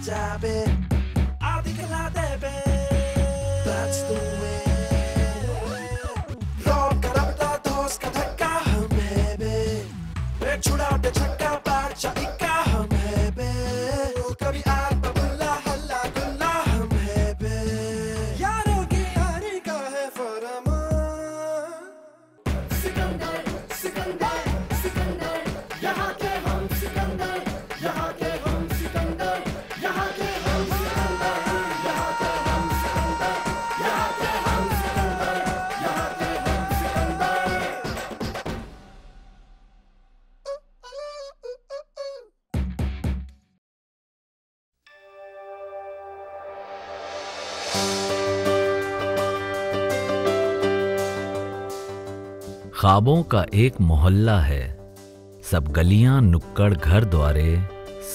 jab it. I'll dikhla de be. That's the way. Rob ka rabta dos ka dhakka hum hai be. Pek chuda de chakka baat cha ikka hum hai be. Kabhi aag babulla halla gulla hum hai be. Yaron ki yaari ka hai farman. Sikandar, Sikandar, Sikandar. Yahan ke hum Sikandar. Yahan ke hum Sikandar. Yahan ke hum Sikandar. Yahan ke hum Sikandar. Yahan ke hum Sikandar. Yahan ke hum Sikandar. ख्वाबों का एक मोहल्ला है, सब गलियां नुक्कड़ घर द्वारे,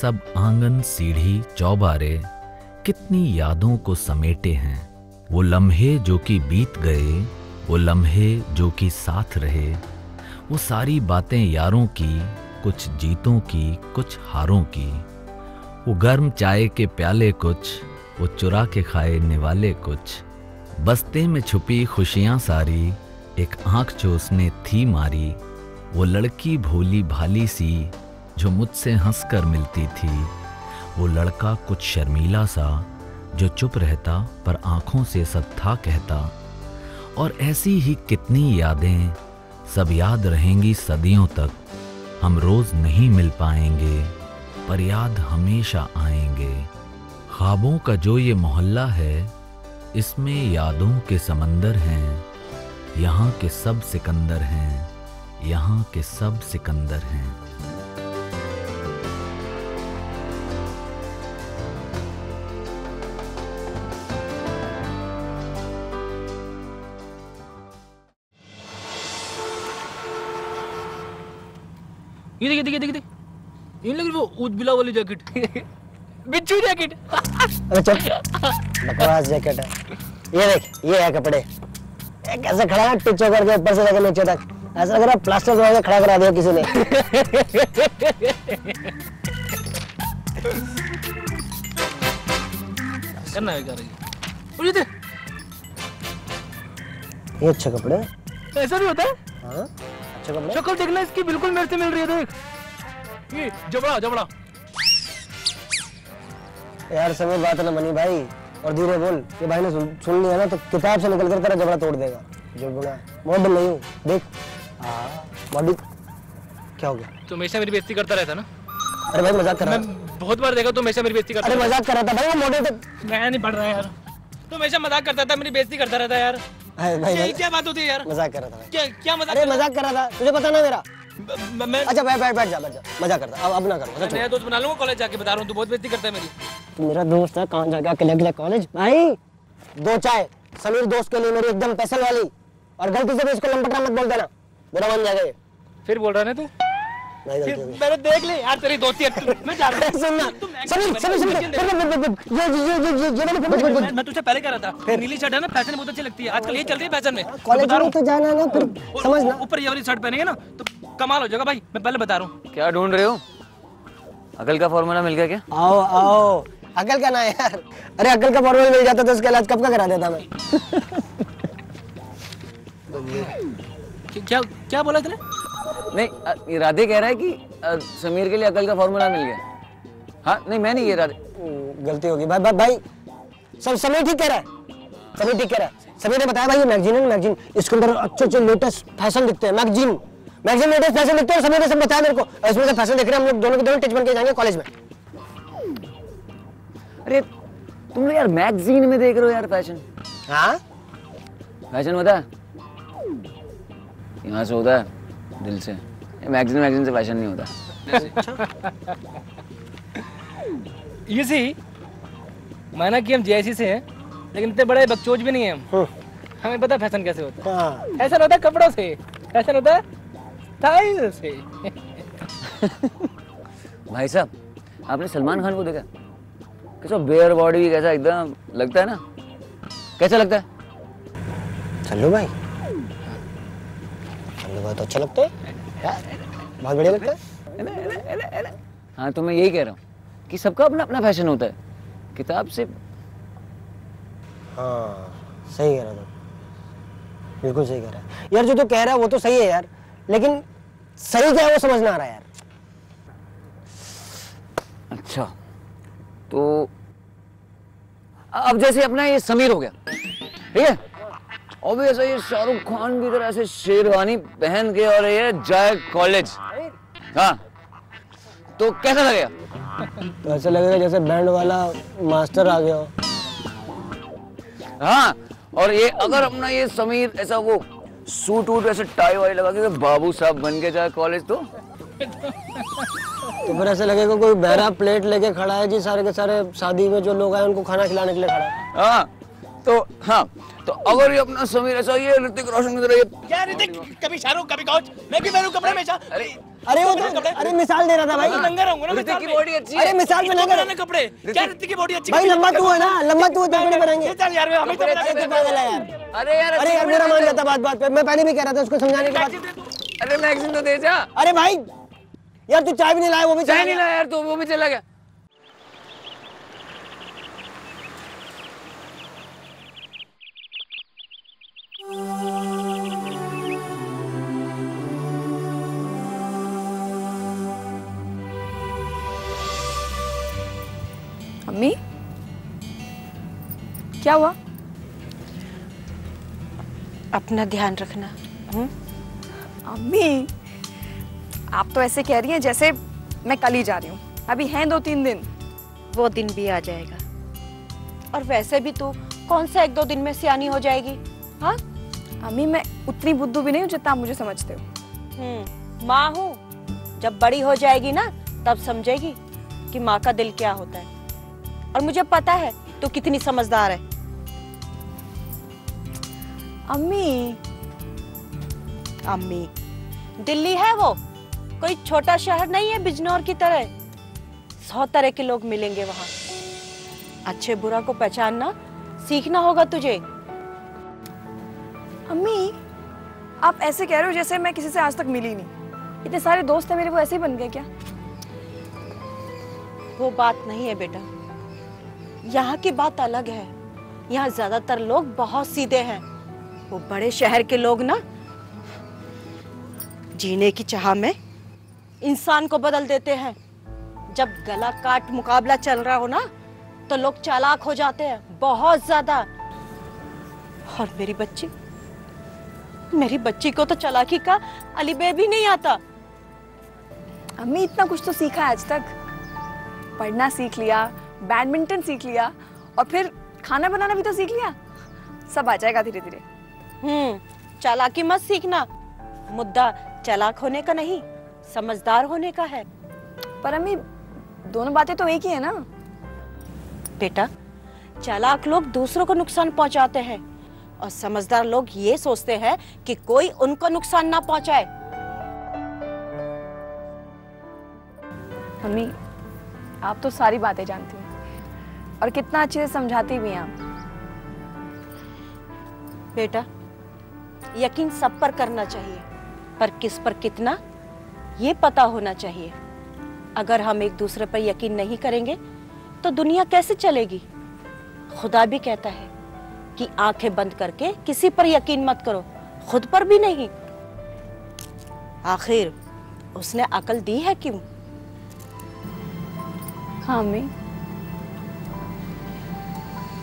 सब आंगन सीढ़ी चौबारे, कितनी यादों को समेटे हैं। वो लम्हे जो कि बीत गए, वो लम्हे जो कि साथ रहे, वो सारी बातें यारों की, कुछ जीतों की कुछ हारों की। वो गर्म चाय के प्याले कुछ, वो चुरा के खाए निवाले कुछ। बस्ते में छुपी खुशियां सारी, एक आंख जो उसने थी मारी। वो लड़की भोली भाली सी जो मुझसे हंसकर मिलती थी। वो लड़का कुछ शर्मीला सा जो चुप रहता पर आंखों से सब था कहता। और ऐसी ही कितनी यादें सब याद रहेंगी सदियों तक। हम रोज नहीं मिल पाएंगे पर याद हमेशा आएंगे। ख्वाबों का जो ये मोहल्ला है, इसमें यादों के समंदर हैं। यहाँ के सब सिकंदर हैं, यहाँ के सब सिकंदर हैं। ये देखिए ये लग रही वो उजबिला वाली जैकेट बिच्छू जैकेट। अरे चुप, बकवास जैकेट है। ये देख, ये है कपड़े। ये कैसे खड़ा है टिचो करके ऊपर से लेकर नीचे तक, ऐसा लग रहा है प्लास्टर करवा के खड़ा करा दिया किसी ने। करना है क्या रही? और ये अच्छे कपड़े। ऐसा भी होता है? हाँ, अच्छे कपड़े। शक्ल देखना इसकी बिल्कुल मेरे से मिल रही है। देख ये जबड़ा जबड़ा। यार समय बात ना मनी भाई, और धीरे बोल। ये भाई ने सुन लिया ना तो किताब से निकल कर तेरा जबड़ा तोड़ देगा। जो बुरा मॉडल नहीं हूँ, देख। बॉडी क्या हो गया? तो हमेशा मेरी बेइज्जती करता रहता ना। अरे भाई मजाक कर रहा है। मैं बहुत बार देखा तो हमेशा मेरी बेइज्जती करता। अरे मजाक कर रहा था भाई, वो मॉडल तो मैं नहीं पढ़ रहा यार। तो हमेशा मजाक करता था, मेरी बेइज्जती करता रहता यार। भाई क्या बात होती है यार? मजाक कर रहा था। क्या मजाक? अरे मजाक कर रहा था, तुझे पता ना मेरा। मैं अच्छा बैठ जा। मजाक करता, अब ना कर। नया दोस्त बना लूंगा कॉलेज जाके, बता रहा हूँ। तू बहुत बेइज्जती करता है मेरी। तू मेरा दोस्त है, कहाँ जाएगा अकेले कॉलेज? भाई दो चाय समीर दोस्त के लिए मेरी एकदम स्पेशल वाली, और गलती से भी इसको लंपटा मत बोल देना, बुरा मान जाएगा ये। फिर बोल रहा है ना तू? मैंने देख ले यार तेरी दोस्ती है। मैं जा रहा हूं। सुनना समीर ये मैं तुझसे पहले कह रहा था, नीली शर्ट है ना, फैशन बहुत अच्छी लगती है आजकल, ये चल रही है फैशन में। कॉलेज में तो जाना ना, फिर समझना। ऊपर ये वाली शर्ट पहनेंगे ना तो कमाल हो जाएगा भाई, मैं पहले बता रहा हूँ। क्या ढूंढ रहे हो? अकल का फॉर्मूला मिल गया क्या? आओ अकल का ना यार। अरे अकल का फॉर्मूला मिल जाता तो उसका इलाज कब का करा देता मैं। क्या बोला तूने? नहीं, राधे कह रहा है कि समीर के लिए अकल का फॉर्मूला मिल गया। हाँ नहीं, मैं नहीं, ये राधे। गलती होगी भाई। सब समीर ठीक कह रहा है, समीर ठीक कह रहा है। समीर ने बताया भाई, ये मैगजीन है ना, मैगजीन, इसके अंदर अच्छे लेटेस्ट फैशन दिखते हैं। मैगजीन लेटेस्ट फैशन दिखते हैं। समीर ने सब बताया मेरे को, इसमें से फैशन देख रहे हैं हम लोग दोनों के दोनों टिच बन के जाएंगे कॉलेज में। अरे तुम लोग यार मैगजीन में देख रहे हो यार फैशन? हाँ फैशन होता है यहाँ से, होता है दिल से। मैगजीन से फैशन नहीं होता। ये सी माना कि हम जेआईसी से हैं, लेकिन इतने बड़े बकचोद भी नहीं हैं हम। हमें पता फैशन कैसे होता है। फैशन होता है कपड़ों से, फैशन होता है स्टाइल से। भाई साहब, आपने सलमान खान को देखा? कैसा बेयर बॉडी, कैसा एकदम लगता है ना, कैसा लगता है? चलो भाई, चलो बहुत अच्छा लगता है, बहुत बढ़िया लगता है। हाँ तो मैं यही कह रहा हूँ कि सबका अपना अपना फैशन होता है। किताब से। हाँ सही कह रहा था, बिल्कुल सही कह रहा है यार। जो तू कह रहा है वो तो सही है यार, लेकिन सही क्या है वो समझ ना आ रहा है यार। अच्छा तो अब जैसे अपना ये समीर हो गया, ठीक है, और भी ऐसा ये शाहरुख खान की तरह से शेरवानी पहन के और ये जाए कॉलेज, हाँ, तो कैसा लगेगा? तो ऐसा लगेगा जैसे बैंड वाला मास्टर आ गया हो। हाँ, और ये अगर अपना ये समीर ऐसा वो सूट वूट ऐसे टाई वाई लगा के बाबू साहब बन के जाए कॉलेज, तो फिर ऐसा लगेगा कोई बहरा प्लेट लेके खड़ा है जी, सारे के सारे शादी में जो लोग आए उनको खाना खिलाने के लिए खड़ा है। हाँ, तो अगर ये अपना समीर ऐसा ये ऋतिक रोशन की तरह ये क्या ऋतिक, कभी शाहरुख कभी कौच, मैं भी पहनूं कपड़े हमेशा। अरे वो तो अरे मिसाल दे रहा था भाई। नंगा रहूंगा ना, ऋतिक की बॉडी अच्छी है। अरे मिसाल में बनाने कपड़े, क्या ऋतिक की बॉडी अच्छी भाई, लंबा तू है ना, लंबा तू है तो कपड़े पहनेंगे। चल यार, मैं हमें तो बना अरे तू पागल है यार। अरे यार मेरा मान जाता बात पे, मैं पहले भी कह रहा था उसको समझाने के बाद। अरे मैगजीन तो दे जा। अरे भाई यार तू चाय भी नहीं लाया, वो भी चाय नहीं लाया यार, तो वो भी चला गया। अम्मी क्या हुआ? अपना ध्यान रखना। अम्मी आप तो ऐसे कह रही हैं जैसे मैं कल ही जा रही हूँ, अभी हैं 2-3 दिन। वो दिन भी आ जाएगा, और वैसे भी तू कौन सा 1-2 दिन में सियानी हो जाएगी? हाँ अम्मी मैं उतनी बुद्धू भी नहीं हूँ जितना आप मुझे समझते हो। माँ हूँ, जब बड़ी हो जाएगी ना तब समझेगी कि माँ का दिल क्या होता है, और मुझे पता है तू कितनी समझदार है। अम्मी अम्मी, दिल्ली है वो, कोई छोटा शहर नहीं है बिजनौर की तरह। 100 तरह के लोग मिलेंगे वहां। अच्छे बुरा को पहचानना सीखना होगा तुझे। अम्मी आप ऐसे कह रहे हो जैसे मैं किसी से आज तक मिली नहीं। इतने सारे दोस्त हैं मेरे, वो ऐसे ही बन गए क्या? वो बात नहीं है बेटा, यहाँ की बात अलग है। यहाँ ज्यादातर लोग बहुत सीधे हैं। वो बड़े शहर के लोग ना जीने की चाह में इंसान को बदल देते हैं। जब गला काट मुकाबला चल रहा हो ना तो लोग चालाक हो जाते हैं, बहुत ज्यादा। और मेरी बच्ची को तो चालाकी का अलीबे भी नहीं आता। अम्मी इतना कुछ तो सीखा है आज तक, पढ़ना सीख लिया, बैडमिंटन सीख लिया, और फिर खाना बनाना भी तो सीख लिया। सब आ जाएगा धीरे धीरे। चालाकी मत सीखना, मुद्दा चालाक होने का नहीं, समझदार होने का है। पर अम्मी दोनों बातें तो एक ही है ना। बेटा, चालाक लोग दूसरों को नुकसान पहुंचाते हैं, और समझदार लोग ये सोचते हैं कि कोई उनको नुकसान ना पहुंचाए। अम्मी आप तो सारी बातें जानती हैं, और कितना अच्छे से समझाती भी हैं आप। बेटा, यकीन सब पर करना चाहिए, पर किस पर कितना ये पता होना चाहिए। अगर हम एक दूसरे पर यकीन नहीं करेंगे तो दुनिया कैसे चलेगी? खुदा भी कहता है कि आंखें बंद करके किसी पर यकीन मत करो, खुद पर भी नहीं। आखिर उसने अकल दी है क्यों? हाँ अम्मी,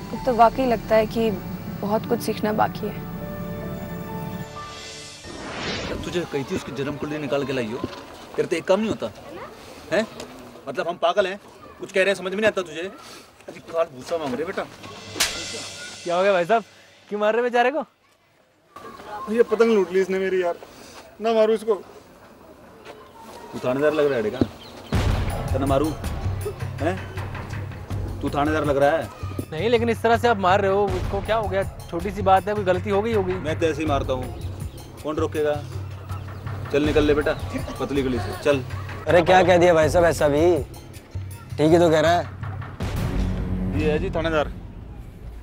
अब तो वाकई लगता है कि बहुत कुछ सीखना बाकी है। तुझे कही थी उसकी जन्म कुंडली निकाल के लाई हो, तेरे तो एक काम नहीं होता है। मतलब हम पागल हैं, कुछ कह रहे हैं समझ में नहीं आता तुझे। अभी काल भूसा मांग रहे बेटा। क्या हो गया भाई साहब, क्यों मार रहे बेचारे को? ये पतंग लूट ली इसने मेरी यार, ना मारू इसको। तू थानेदार लग रहा है क्या? ना मारू हैं? तू थानेदार लग रहा है। नहीं, लेकिन इस तरह से आप मार रहे हो उसको, क्या हो गया? छोटी सी बात है, कोई गलती हो गई होगी। मैं तो ऐसे ही मारता हूँ, कौन रोकेगा? चल निकल ले बेटा पतली गली से, चल। अरे क्या कह दिया भाई साहब, ऐसा भी ठीक ही तो कह रहा है। ये है जी थानेदार।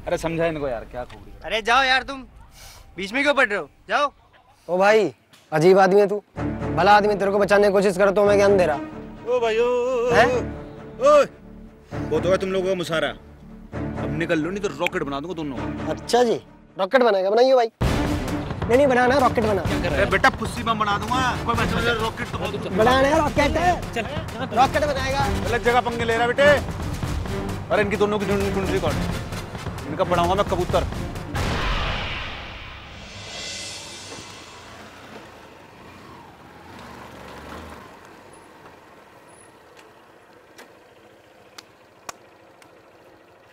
अरे समझा इनको यार, क्या खोपड़ी। अरे जाओ यार, तुम बीच में क्यों पड़ रहे हो? जाओ। ओ भाई, अजीब आदमी है तू, भला आदमी, तेरे को बचाने की कोशिश कर तो मैं ज्ञान दे रहा। ओ भाई ओ हैं? बहुत होगा तुम लोगों का मुशारा। निकल लो, नहीं तो रॉकेट बना दूंगा दोनों। अच्छा जी, रॉकेट बनाएगा, बनाइए भाई। नहीं बनाना, रॉकेट बना। अरे बेटा फुस्सी बम बना दूंगा, कोई मतलब रॉकेट तो बनाना है, रॉकेट है, रॉकेट बनाएगा। गलत जगह पंगे ले रहा बेटे। अरे इनकी दोनों की कुंडली कौन? इनका बनाऊंगा मैं कबूतर।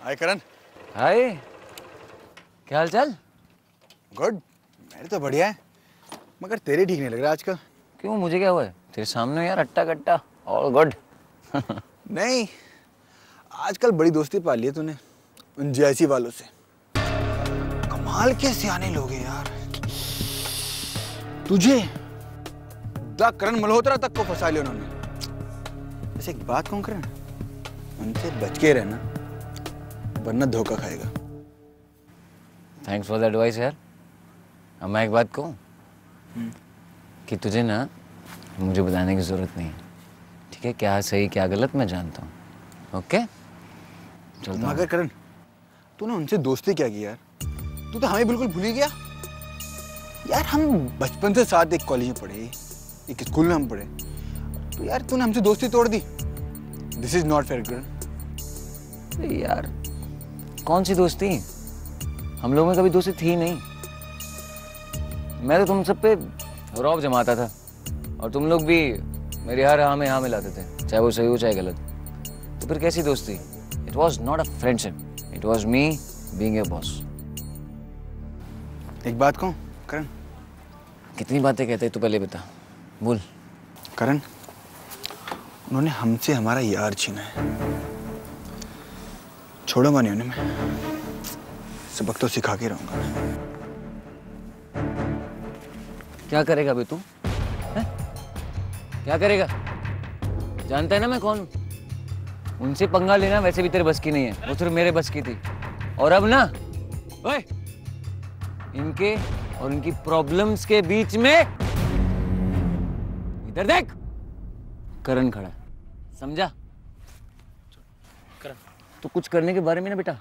हाय करण। हाय, क्या हाल चाल? गुड, मेरे तो बढ़िया है, मगर तेरे ठीक नहीं लग रहा आजकल। क्यों, मुझे क्या हुआ है? तेरे सामने यार अट्टा कट्टा, ऑल गुड। नहीं, आजकल बड़ी दोस्ती पाली है तूने उन जैसी वालों से। कमाल के सियाने लोग हैं यार। तुझे द करण मल्होत्रा तक को फंसा लिया उन्होंने। वैसे एक बात कहूं करण, उनसे बच के रहना वरना धोखा खाएगा। थैंक्स फॉर द एडवाइस यार। अब मैं एक बात कहूँ कि तुझे ना मुझे बताने की जरूरत नहीं है, ठीक है? क्या सही क्या गलत मैं जानता हूँ। ओके, चलता हूँ। मगर करण, तूने उनसे दोस्ती क्या की यार? तू तो हमें बिल्कुल भूल ही गया यार। हम बचपन से साथ एक कॉलेज में पढ़े, एक स्कूल में हम पढ़े, तो यार तूने हमसे दोस्ती तोड़ दी। दिस इज नॉट फेयर करण। यार कौन सी दोस्ती? हम लोगों में कभी दोस्ती थी नहीं। मैं तो तुम सब पे रौब जमाता था और तुम लोग भी मेरे हर हाँ में हाँ मिलाते थे, चाहे वो सही हो चाहे गलत। तो फिर कैसी दोस्ती? It was not a friendship, it was me being your boss. एक बात कहूं करण? कितनी बातें कहते तू पहले बता, बोल। करण, उन्होंने हमसे हमारा यार छीना है, छोड़ूंगा नहीं उन्हें मैं। सबक तो सिखा के रहूंगा मैं। क्या करेगा बे तू? क्या करेगा? जानता है ना मैं कौन हूं। उनसे पंगा लेना वैसे भी तेरे बस की नहीं है, वो सिर्फ मेरे बस की थी। और अब ना ओए, इनके और इनकी प्रॉब्लम्स के बीच में इधर देख, करण खड़ा है, समझा? तो कुछ करने के बारे में ना बेटा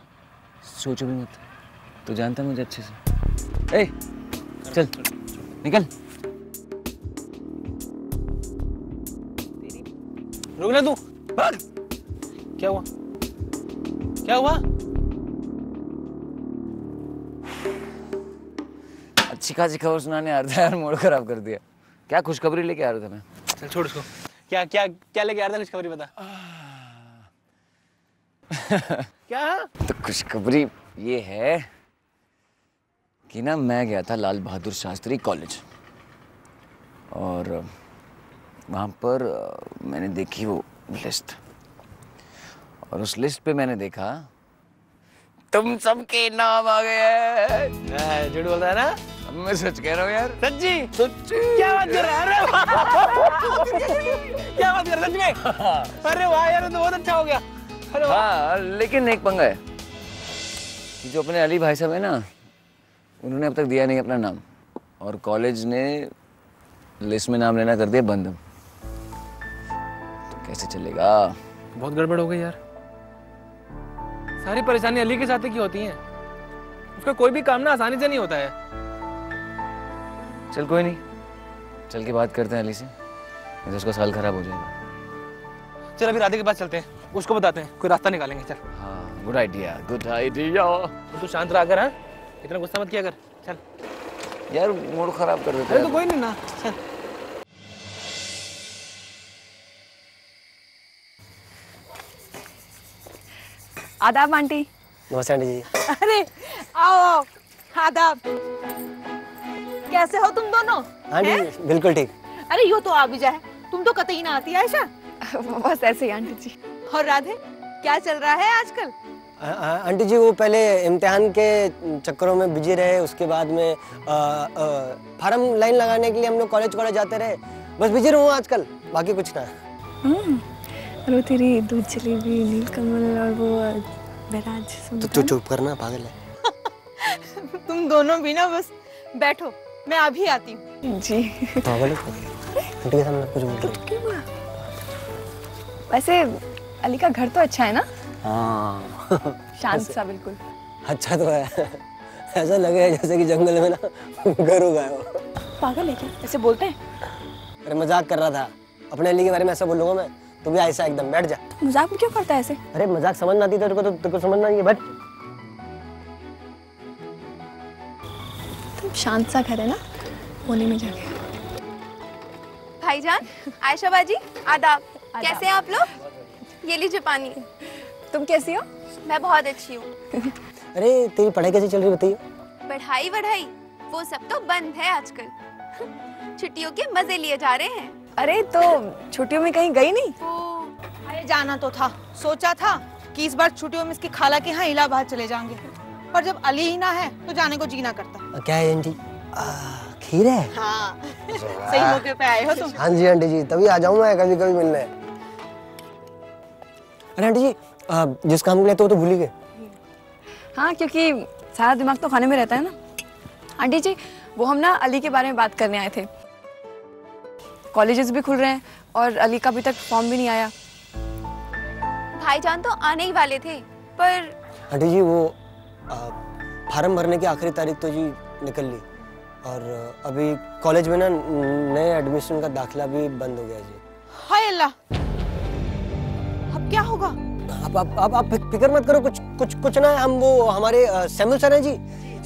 सोचो भी मत, तो जानता है मुझे अच्छे से। ए, चल निकल। रुक ना तू। क्या हुआ? क्या हुआ? अच्छी खासी खबर सुनाने आ रहा था यार, मूड खराब कर दिया। क्या खुशखबरी लेके आ रहा था मैं। चल छोड़ उसको। क्या क्या क्या लेके आ रहा था? खुशखबरी बता। क्या? तो खुशखबरी ये है कि ना मैं गया था लाल बहादुर शास्त्री कॉलेज और वहाँ पर मैंने देखी वो लिस्ट, और उस लिस्ट पे मैंने देखा तुम सबके नाम आ गए हैं। झूठ बोल रहा है ना? अब मैं सच कह रहा हूँ यार। सच्ची? सच्ची। क्या बात कर रहा है? क्या बात कर रहा है सच में? अरे वाह यार, तो बहुत अच्छा हो गया। हाँ, लेकिन एक पंगा है कि जो अपने अली भाई साहब है ना, उन्होंने अब तक दिया नहीं अपना नाम, और कॉलेज ने लिस्ट में नाम लेना कर दिया बंद। तो कैसे चलेगा? बहुत गड़बड़ हो गई यार। सारी परेशानी अली के साथ की होती हैं। उसका कोई भी काम ना आसानी से नहीं होता है। चल कोई नहीं, चल के बात करते हैं अली से, नहीं तो उसका साल खराब हो जाएगा। चल अभी राधे के पास चलते हैं, उसको बताते हैं, कोई रास्ता निकालेंगे। चल। हाँ, गुड आइडिया, गुड आइडिया। तू शांत रहा कर, हाँ? इतना गुस्सा मत किया कर। चल यार, मूड खराब कर देते। अरे तो कोई नहीं ना, चल। आदाब आंटी। नमस्ते आंटी जी। अरे आओ आओ, आदाब। कैसे हो तुम दोनों? आंटी जी बिल्कुल ठीक। अरे यो तो आ भी जाए, तुम तो कतई ना आती आयशा। बस ऐसे ही आंटी जी। और राधे, क्या चल रहा है आजकल? आंटी जी वो पहले इम्तिहान के चक्करों में बिजी रहे, उसके बाद में फार्म लाइन लगाने के लिए हम लोग कॉलेज जाते रहे, बस बिजी रहूँ आजकल, बाकी कुछ ना। वो तेरी दूध जलेबी, नीलकमल और वो बैराज। तो चुप करना, पागल है। तुम दोनों भी ना बस बैठो, मैं अभी आती हूँ। जी। पागल है आंटी के सामने कुछ बोल रही। वैसे अली का घर तो अच्छा है ना? हाँ शांत सा बिल्कुल। अच्छा तो है, ऐसा लगे जैसे कि जंगल में ना घर उगाया हो। पागल है क्या, ऐसे बोलते हैं? अरे मजाक कर रहा था, अपने अली के बारे में ऐसा बोलूंगा मैं? तू भी ऐसा एकदम बैठ जा। तो मजाक में क्यों करता है ऐसे? अरे मजाक समझ ना आती तेरे को तो तेरे को समझना नहीं है, बैठ। तुम शांत सा घर है ना, कोने में जाके। भाईजान, आयशा बाजी, आदाब। कैसे हैं आप लोग? ये लीजिए पानी। तुम कैसी हो? मैं बहुत अच्छी हूँ। अरे तेरी पढ़ाई कैसी चल रही बताइए? बढ़ाई वो सब तो बंद है आजकल। छुट्टियों के मजे लिए जा रहे हैं। अरे तो छुट्टियों में कहीं गई नहीं? अरे जाना तो था, सोचा था कि इस बार छुट्टियों में इसकी खाला के यहाँ इलाहाबाद चले जाएंगे, पर जब अली ही ना है तो जाने को जी ना करता। क्या है आंटी? खीर है? हाँ सही मौके पे आए हो तुम। हाँ जी आंटी जी, तभी आ जाऊँ मैं कभी कभी मिलने। अरे आंटी जी, जिस काम के लिए तो भूल ही गए। हाँ, क्योंकि सारा दिमाग तो खाने में रहता है ना। आंटी जी, वो हम ना अली के बारे में बात करने आए थे। कॉलेजेस भी खुल रहे हैं और अली का अभी तक फॉर्म भी नहीं आया। भाईजान तो आने ही वाले थे, पर आंटी जी वो फार्म भरने की आखिरी तारीख तो जी निकल ली, और अभी कॉलेज में ना नए एडमिशन का दाखिला भी बंद हो गया जी। हाय अल्लाह, अब क्या होगा? आप फिक्र मत करो, कुछ ना, हम वो हमारे सैमुअल सर हैं जी,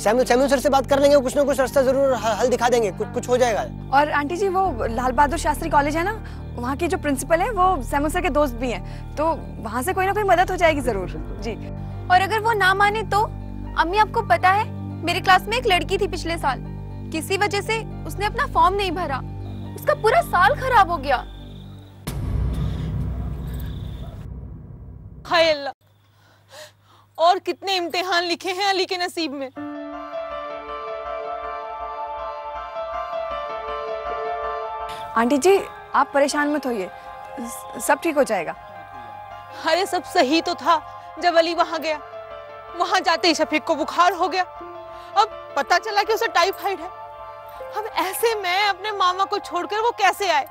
सैमुअल सर से बात कर लेंगे, कुछ ना कुछ रास्ता जरूर हल दिखा देंगे, कुछ हो जाएगा। और आंटी जी, वो लाल बहादुर शास्त्री कॉलेज है ना, वहाँ की जो प्रिंसिपल है वो सैमुअल सर के दोस्त भी हैं, तो वहाँ से कोई ना कोई मदद हो जाएगी जरूर जी। और अगर वो ना माने तो? अम्मी, आपको पता है मेरे क्लास में एक लड़की थी पिछले साल, किसी वजह से उसने अपना फॉर्म नहीं भरा, उसका पूरा साल खराब हो गया। हाय अल्लाह, और कितने इम्तिहान लिखे हैं अली के नसीब में। आंटी जी, आप परेशान मत होइए, सब ठीक हो जाएगा। अरे सब सही तो था जब अली वहां गया, वहां जाते ही शफीक को बुखार हो गया, अब पता चला कि उसे टाइफाइड है। अब ऐसे में अपने मामा को छोड़कर वो कैसे आए?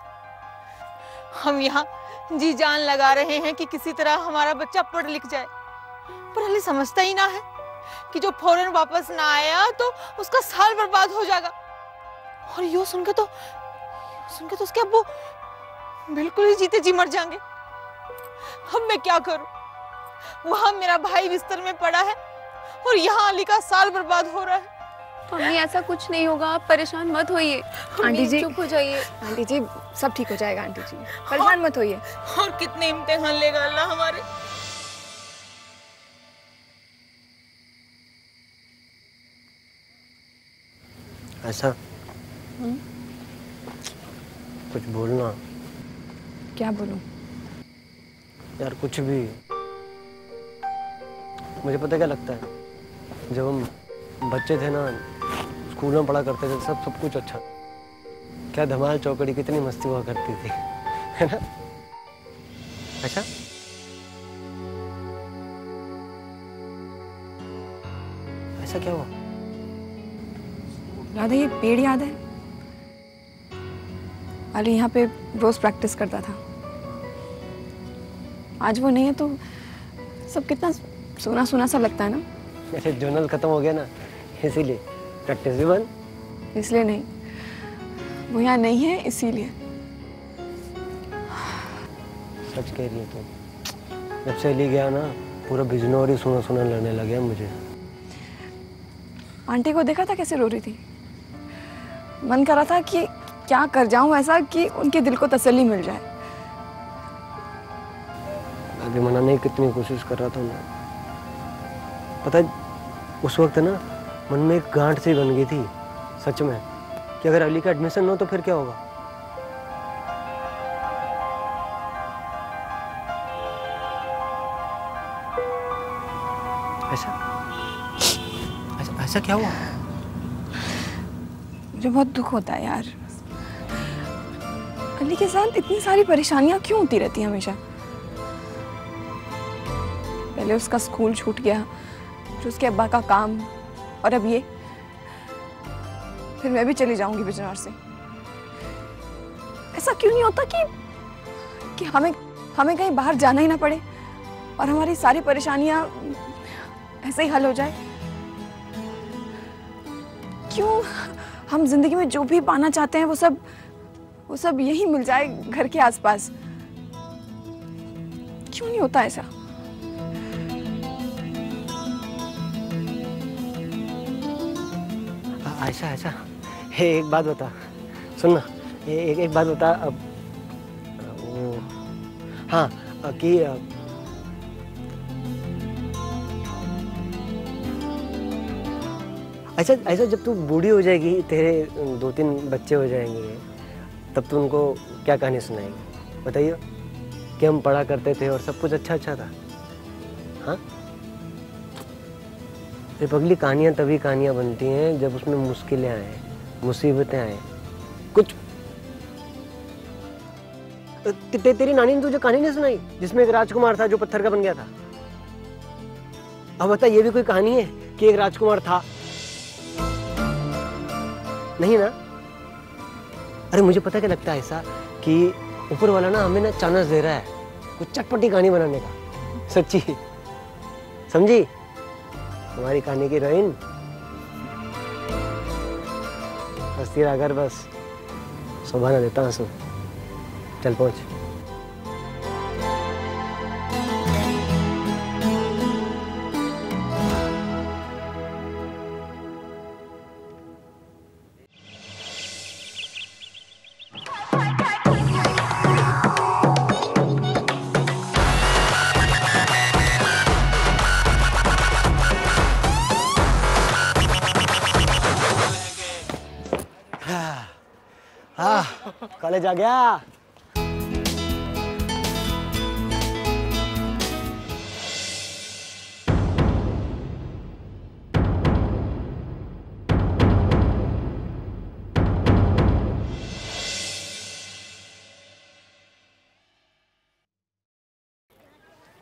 हम यहाँ जी जान लगा रहे हैं कि किसी तरह हमारा बच्चा पढ़ लिख जाए, पर अली समझता ही ना है कि जो फौरन वापस ना आया तो उसका साल बर्बाद हो जाएगा। और यूं सुन के तो उसके अब्बू बिल्कुल ही जीते जी मर जाएंगे। अब मैं क्या करूं? वहां मेरा भाई बिस्तर में पड़ा है और यहाँ अली का साल बर्बाद हो रहा है। मम्मी, ऐसा कुछ नहीं होगा, आप परेशान मत होइए। आंटी जी चुप हो जाइए। आंटी जी, सब ठीक हो जाएगा। आंटी जी परेशान मत होइए। और कितने इम्तिहान लेगा अल्लाह हमारे। ऐसा कुछ बोलना। क्या बोलूं? यार कुछ भी। मुझे पता क्या लगता है, जब हम बच्चे थे ना, स्कूल में पढ़ा करते थे, सब कुछ अच्छा, क्या धमाल चौकड़ी, कितनी मस्ती हुआ करती थी, है ना? अच्छा ऐसा क्या हुआ? याद है, ये पेड़ याद है? अली यहाँ पे रोज प्रैक्टिस करता था। आज वो नहीं है तो सब कितना सोना सोना सा लगता है ना। मेरे जर्नल खत्म हो गया ना, इसीलिए प्रैक्टिस भी बंद। इसलिए नहीं, वो यहाँ नहीं है इसीलिए। सच कह रही है तुम। जब से अली गया ना, पूरा बिजनौर ही सुना सुना लगने लगे मुझे। आंटी को देखा था कैसे रो रही थी। मन कर रहा था कि क्या कर जाऊं ऐसा कि उनके दिल को तसल्ली मिल जाए। मैं भी मनाने की कितनी कोशिश कर रहा था मैं। पता है, उस वक्त ना मन में एक गांठ सी बन गई थी सच में, कि अगर अली का एडमिशन हो तो फिर क्या होगा। ऐसा क्या हुआ? मुझे बहुत दुख होता है यार। अली के साथ इतनी सारी परेशानियां क्यों होती रहती हैं हमेशा? पहले उसका स्कूल छूट गया, फिर उसके अब्बा का काम, और अब ये। फिर मैं भी चली जाऊंगी बिजनौर से। ऐसा क्यों नहीं होता कि हमें कहीं बाहर जाना ही ना पड़े? और हमारी सारी परेशानियां ऐसे ही हल हो जाए। क्यों हम जिंदगी में जो भी पाना चाहते हैं वो सब यही मिल जाए घर के आसपास? क्यों नहीं होता ऐसा? ऐसा एक बात बता, सुन ना, एक बात बता। अब हाँ कि ऐसा जब तू बूढ़ी हो जाएगी, तेरे 2-3 बच्चे हो जाएंगे, तब तू उनको क्या कहानी सुनाएगी? बताइए कि हम पढ़ा करते थे और सब कुछ अच्छा था। हाँ, ये पगली कहानियाँ तभी कहानियाँ बनती हैं जब उसमें मुश्किलें आए, मुसीबतें आए। कुछ तेरी नानी ने तुझे कहानी नहीं सुनाई जिसमें एक राजकुमार था जो पत्थर का बन गया था? अब बता, ये भी कोई कहानी है कि एक राजकुमार था? नहीं ना? अरे मुझे पता क्या लगता है ऐसा कि ऊपर वाला ना हमें ना चांस दे रहा है कुछ चटपटी कहानी बनाने का। सच्ची समझी हमारी कहानी की हीरोइन? बस तेरा घर, बस सुबह देता आंसू। चल पहुंच। कॉलेज आ गया।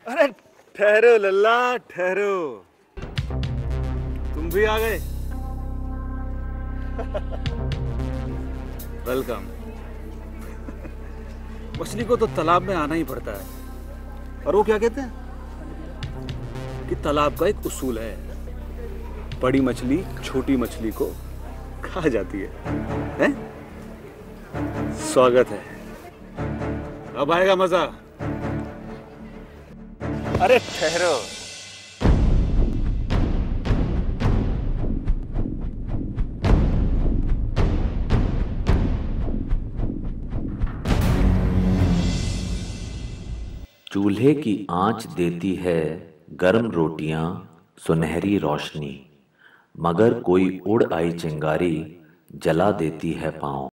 अरे ठहरो लल्ला, ठहरो, तुम भी आ गए। वेलकम। मछली को तो तालाब में आना ही पड़ता है। और वो क्या कहते हैं कि तालाब का एक उसूल है, बड़ी मछली छोटी मछली को खा जाती है? स्वागत है, अब आएगा मजा। अरे ठहरो। चूल्हे की आंच देती है गर्म रोटियां सुनहरी रोशनी, मगर कोई उड़ आई चिंगारी जला देती है पाँव।